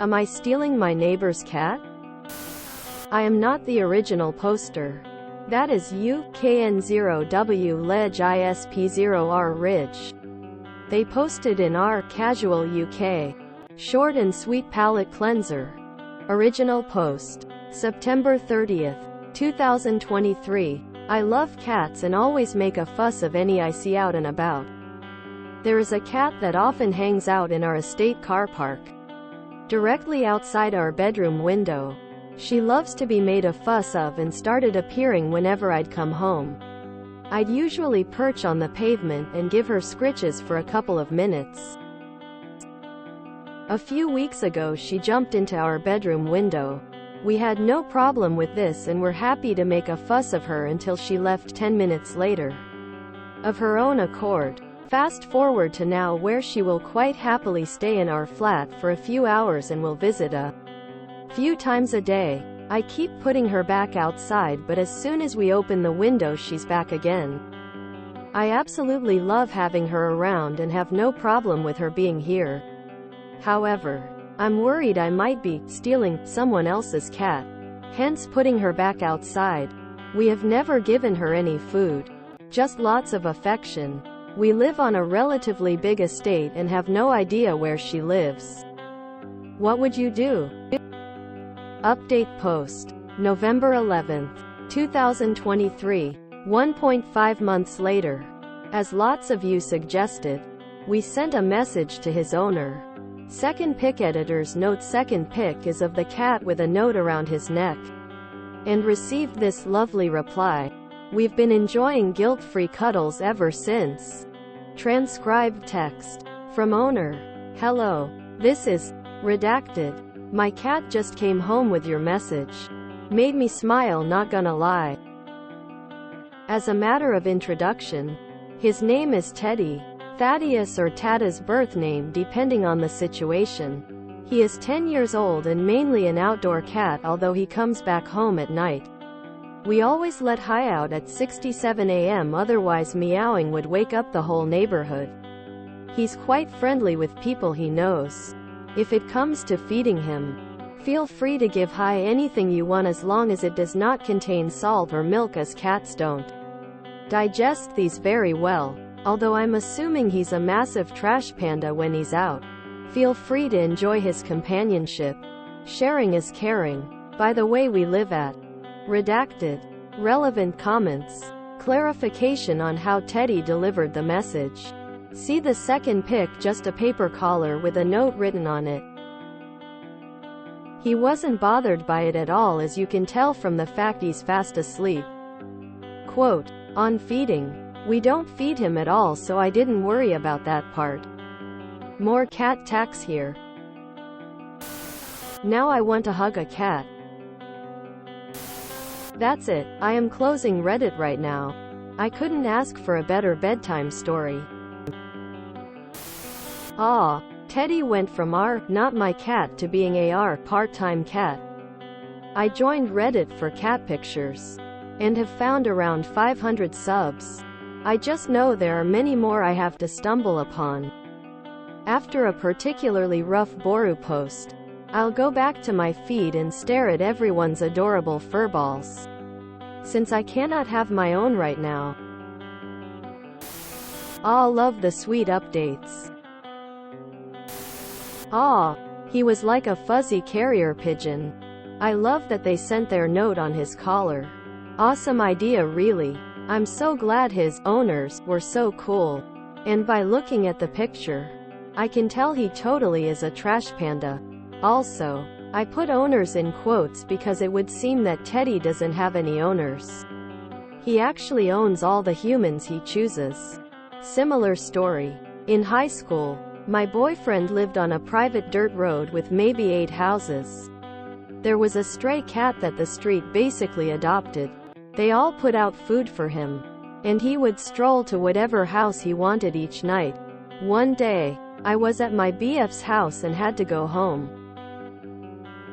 Am I stealing my neighbor's cat? I am not the original poster. That is UKN0W Ledge ISP0R Ridge. They posted in R Casual UK. Short and sweet palette cleanser. Original post. September 30th, 2023. I love cats and always make a fuss of any I see out and about. There is a cat that often hangs out in our estate car park, directly outside our bedroom window. She loves to be made a fuss of and started appearing whenever I'd come home. I'd usually perch on the pavement and give her scritches for a couple of minutes. A few weeks ago she jumped into our bedroom window. We had no problem with this and were happy to make a fuss of her until she left 10 minutes later, of her own accord. Fast forward to now, where she will quite happily stay in our flat for a few hours and will visit a few times a day. I keep putting her back outside, but as soon as we open the window she's back again. I absolutely love having her around and have no problem with her being here. However, I'm worried I might be stealing someone else's cat, hence putting her back outside. We have never given her any food, just lots of affection. We live on a relatively big estate and have no idea where she lives. What would you do? Update post. November 11th, 2023. 1.5 months later. As lots of you suggested, we sent a message to his owner. Second pic editor's note: second pic is of the cat with a note around his neck. And received this lovely reply. We've been enjoying guilt-free cuddles ever since. Transcribed text. From owner. Hello. This is redacted. My cat just came home with your message. Made me smile, not gonna lie. As a matter of introduction, his name is Teddy. Thaddeus or Tada's birth name depending on the situation. He is 10 years old and mainly an outdoor cat, although he comes back home at night. We always let Hi out at 6:07 a.m., otherwise meowing would wake up the whole neighborhood. He's quite friendly with people he knows. If it comes to feeding him, feel free to give Hi anything you want as long as it does not contain salt or milk, as cats don't digest these very well. Although I'm assuming he's a massive trash panda when he's out. Feel free to enjoy his companionship. Sharing is caring. By the way, we live at redacted. Relevant comments. Clarification on how Teddy delivered the message. See the second pic, just a paper collar with a note written on it. He wasn't bothered by it at all, as you can tell from the fact he's fast asleep. Quote, on feeding. We don't feed him at all, so I didn't worry about that part. More cat tax here. Now I want to hug a cat. That's it. I am closing Reddit right now. I couldn't ask for a better bedtime story. Aw, Teddy went from R, not my cat, to being a R, part-time cat. I joined Reddit for cat pictures, and have found around 500 subs. I just know there are many more I have to stumble upon. After a particularly rough Boru post, I'll go back to my feed and stare at everyone's adorable furballs, since I cannot have my own right now. I'll love the sweet updates. Aw, he was like a fuzzy carrier pigeon. I love that they sent their note on his collar. Awesome idea, really. I'm so glad his owners were so cool. And by looking at the picture, I can tell he totally is a trash panda. Also, I put owners in quotes because it would seem that Teddy doesn't have any owners. He actually owns all the humans he chooses. Similar story. In high school, my boyfriend lived on a private dirt road with maybe 8 houses. There was a stray cat that the street basically adopted. They all put out food for him, and he would stroll to whatever house he wanted each night. One day, I was at my BF's house and had to go home.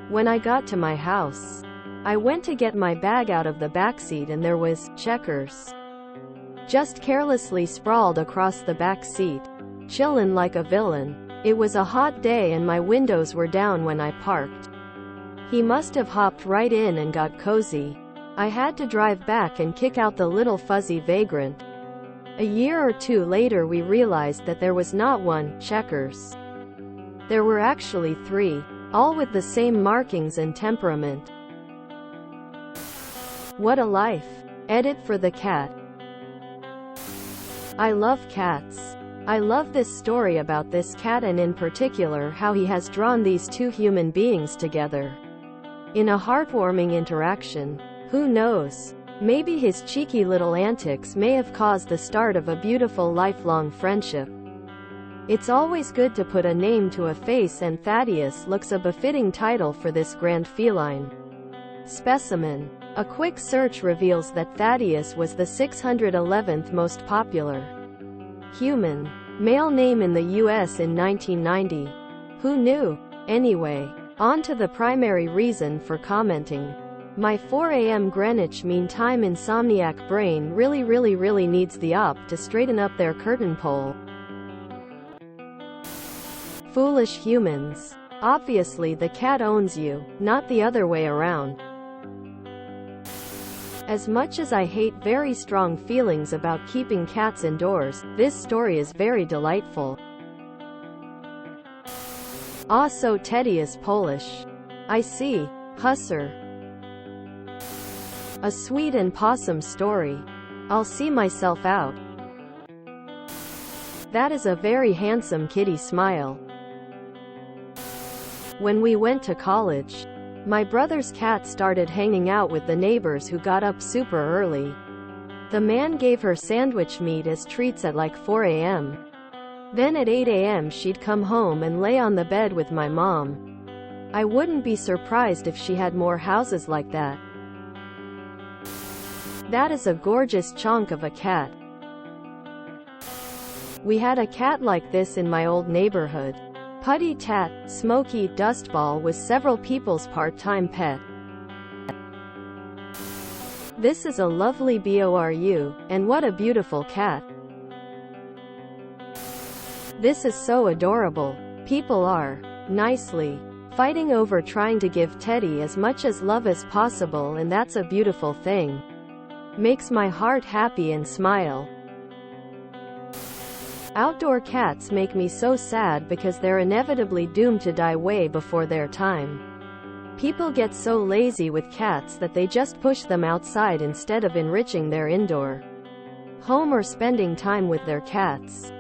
When I got to my house, I went to get my bag out of the backseat and there was Checkers just carelessly sprawled across the back seat, chillin' like a villain. It was a hot day and my windows were down when I parked. He must have hopped right in and got cozy. I had to drive back and kick out the little fuzzy vagrant. A year or two later we realized that there was not one Checkers. There were actually 3, all with the same markings and temperament. What a life. Edit for the cat. I love cats. I love this story about this cat and in particular how he has drawn these 2 human beings together in a heartwarming interaction. Who knows? Maybe his cheeky little antics may have caused the start of a beautiful lifelong friendship. It's always good to put a name to a face, and Thaddeus looks a befitting title for this grand feline specimen. A quick search reveals that Thaddeus was the 611th most popular human male name in the US in 1990. Who knew? Anyway, on to the primary reason for commenting. My 4 a.m. Greenwich Mean Time insomniac brain really needs the op to straighten up their curtain pole. Foolish humans. Obviously the cat owns you, not the other way around. As much as I hate very strong feelings about keeping cats indoors, this story is very delightful. Ah, so Teddy is Polish. I see. Husser. A sweet and possum story. I'll see myself out. That is a very handsome kitty smile. When we went to college, my brother's cat started hanging out with the neighbors who got up super early. The man gave her sandwich meat as treats at like 4 a.m. Then at 8 a.m. she'd come home and lay on the bed with my mom. I wouldn't be surprised if she had more houses like that. That is a gorgeous chunk of a cat. We had a cat like this in my old neighborhood. Putty Tat, Smokey, Dustball was several people's part-time pet. This is a lovely Boru, and what a beautiful cat. This is so adorable. People are nicely fighting over trying to give Teddy as much as love as possible, and that's a beautiful thing. Makes my heart happy and smile. Outdoor cats make me so sad because they're inevitably doomed to die way before their time. People get so lazy with cats that they just push them outside instead of enriching their indoor home or spending time with their cats.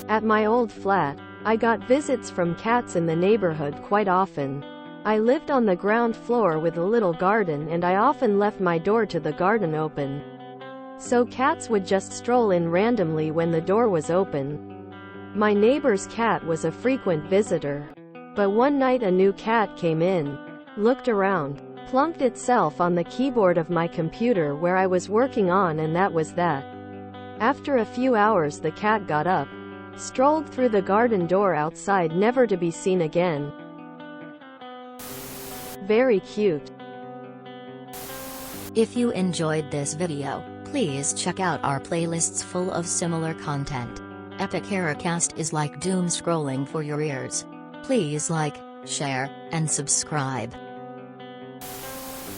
At my old flat, I got visits from cats in the neighborhood quite often. I lived on the ground floor with a little garden, and I often left my door to the garden open. So cats would just stroll in randomly when the door was open. My neighbor's cat was a frequent visitor. But one night a new cat came in, looked around, plunked itself on the keyboard of my computer where I was working on, and that was that. After a few hours the cat got up, strolled through the garden door outside, never to be seen again. Very cute. If you enjoyed this video, please check out our playlists full of similar content. EpicAracast is like doom scrolling for your ears. Please like, share, and subscribe.